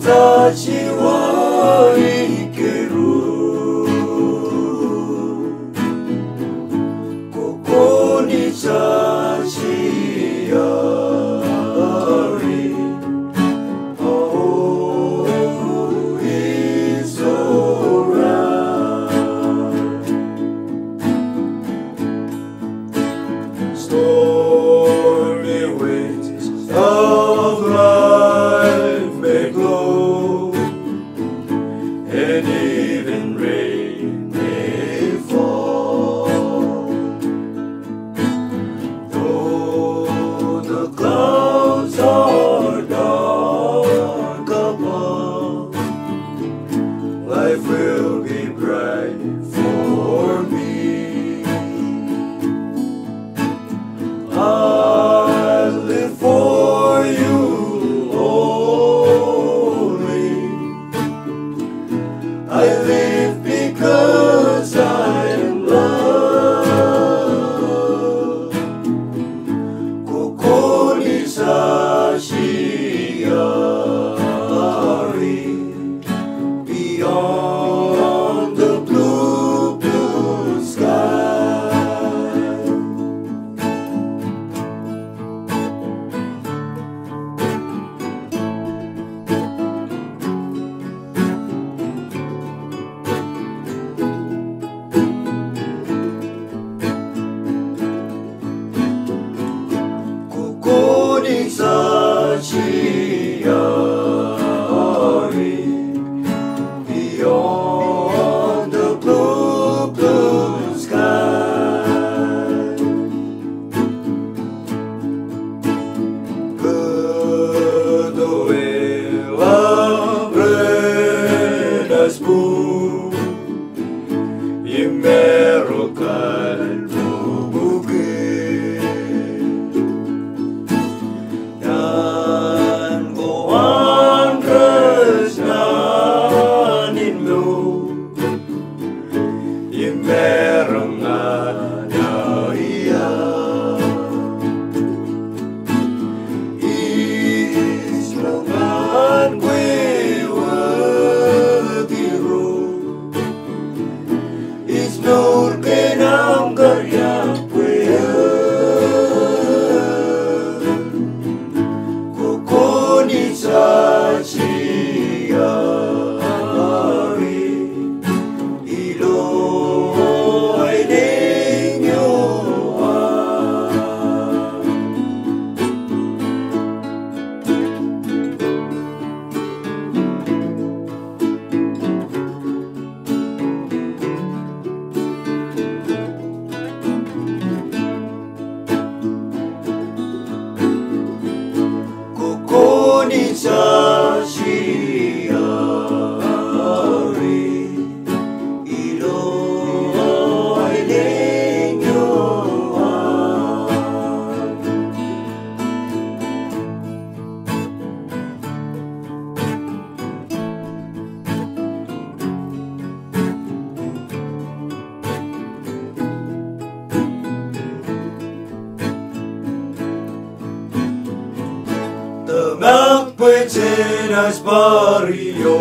私は生けるここに差しあり青い空Stormy winds of life may blow, and even rain may fall. Though the clouds are dark above, life will be bright for me. I live for you only. I live because I am loved. ここに差しあり Beyond the blue, blue sky. Beyond the blue, blue sky. Kedua apenas pun yang merokan bukit dan goan tresnaninmu yang merengada ia islangan kue wetiru isnur kenang karya kue kukuni sachi ari ilo ay ninyo kukuni sachi ari ilo ay ninyo Temak pecenas barrio